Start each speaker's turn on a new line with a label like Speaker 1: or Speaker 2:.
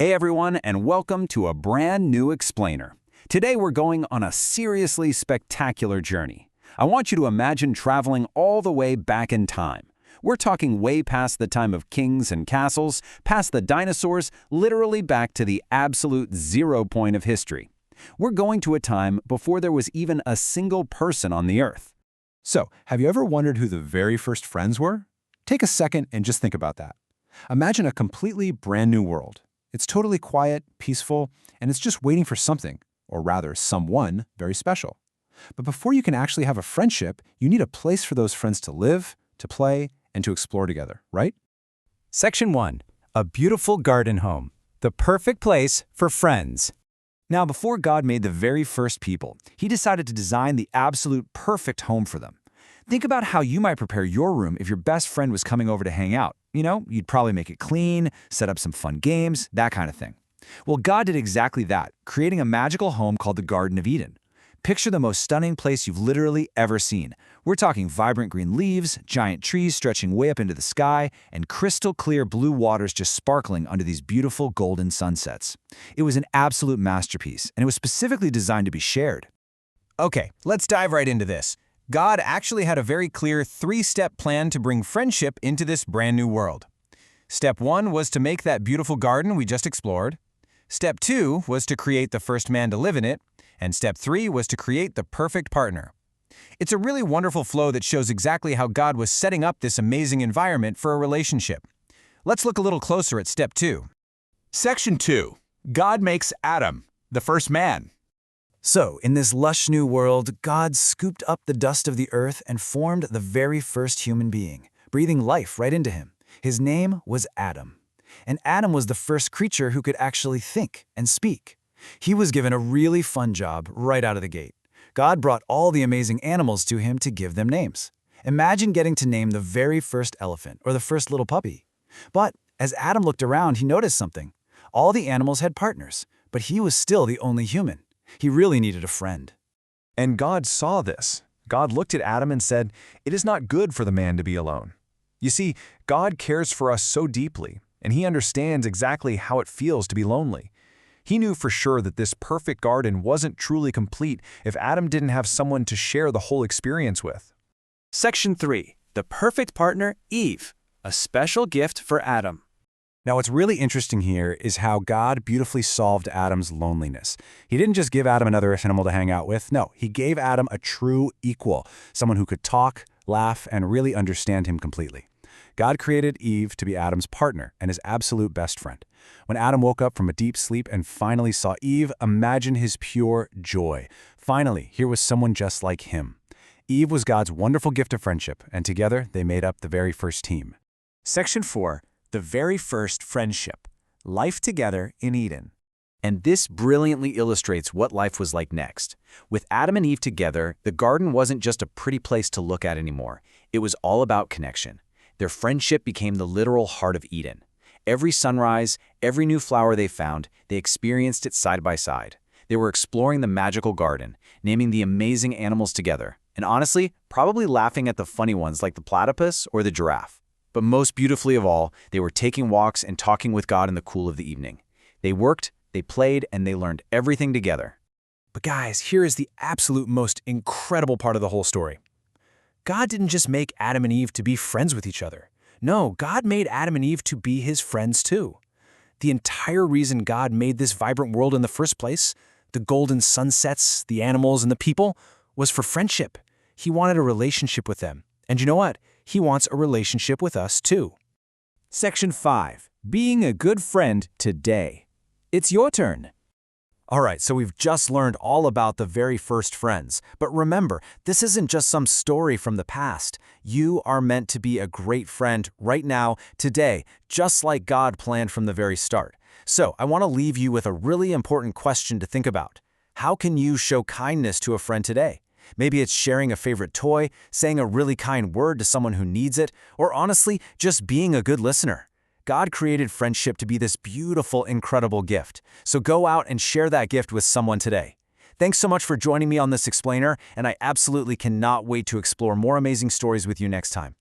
Speaker 1: Hey everyone, and welcome to a brand new explainer. Today we're going on a seriously spectacular journey. I want you to imagine traveling all the way back in time. We're talking way past the time of kings and castles, past the dinosaurs, literally back to the absolute zero point of history. We're going to a time before there was even a single person on the Earth.
Speaker 2: So, have you ever wondered who the very first friends were? Take a second and just think about that. Imagine a completely brand new world. It's totally quiet, peaceful, and it's just waiting for something, or rather, someone very special. But before you can actually have a friendship, you need a place for those friends to live, to play, and to explore together, right?
Speaker 3: Section 1. A beautiful garden home. The perfect place for friends. Now, before God made the very first people, He decided to design the absolute perfect home for them. Think about how you might prepare your room if your best friend was coming over to hang out. You'd probably make it clean, set up some fun games, that kind of thing. Well, God did exactly that, creating a magical home called the Garden of Eden. Picture the most stunning place you've literally ever seen. We're talking vibrant green leaves, giant trees stretching way up into the sky, and crystal clear blue waters just sparkling under these beautiful golden sunsets. It was an absolute masterpiece, and it was specifically designed to be shared. Okay, let's dive right into this. God actually had a very clear three-step plan to bring friendship into this brand new world. Step 1 was to make that beautiful garden we just explored. Step 2 was to create the first man to live in it. And Step 3 was to create the perfect partner. It's a really wonderful flow that shows exactly how God was setting up this amazing environment for a relationship. Let's look a little closer at Step 2.
Speaker 4: Section 2. God makes Adam, the first man.
Speaker 3: So, in this lush new world, God scooped up the dust of the earth and formed the very first human being, breathing life right into him. His name was Adam. And Adam was the first creature who could actually think and speak. He was given a really fun job right out of the gate. God brought all the amazing animals to him to give them names. Imagine getting to name the very first elephant or the first little puppy. But as Adam looked around, he noticed something. All the animals had partners, but he was still the only human. He really needed a friend.
Speaker 5: And God saw this. God looked at Adam and said, "It is not good for the man to be alone." You see, God cares for us so deeply, and He understands exactly how it feels to be lonely. He knew for sure that this perfect garden wasn't truly complete if Adam didn't have someone to share the whole experience with.
Speaker 6: Section 3. The perfect partner, Eve. A special gift for Adam.
Speaker 2: Now, what's really interesting here is how God beautifully solved Adam's loneliness. He didn't just give Adam another animal to hang out with. No, He gave Adam a true equal, someone who could talk, laugh, and really understand him completely. God created Eve to be Adam's partner and his absolute best friend. When Adam woke up from a deep sleep and finally saw Eve, imagine his pure joy. Finally, here was someone just like him. Eve was God's wonderful gift of friendship, and together they made up the very first team.
Speaker 3: Section 4. The very first friendship. Life together in Eden. And this brilliantly illustrates what life was like next. With Adam and Eve together, the garden wasn't just a pretty place to look at anymore. It was all about connection. Their friendship became the literal heart of Eden. Every sunrise, every new flower they found, they experienced it side by side. They were exploring the magical garden, naming the amazing animals together, and honestly, probably laughing at the funny ones like the platypus or the giraffe. But most beautifully of all, they were taking walks and talking with God in the cool of the evening. They worked, they played, and they learned everything together.
Speaker 7: But guys, here is the absolute most incredible part of the whole story. God didn't just make Adam and Eve to be friends with each other. No, God made Adam and Eve to be His friends too. The entire reason God made this vibrant world in the first place, the golden sunsets, the animals, and the people, was for friendship. He wanted a relationship with them. And you know what? He wants a relationship with us too.
Speaker 3: Section 5. Being a good friend today. It's your turn.
Speaker 7: All right, so we've just learned all about the very first friends. But remember, this isn't just some story from the past. You are meant to be a great friend right now, today, just like God planned from the very start. So I want to leave you with a really important question to think about. How can you show kindness to a friend today? Maybe it's sharing a favorite toy, saying a really kind word to someone who needs it, or honestly, just being a good listener. God created friendship to be this beautiful, incredible gift. So go out and share that gift with someone today. Thanks so much for joining me on this explainer, and I absolutely cannot wait to explore more amazing stories with you next time.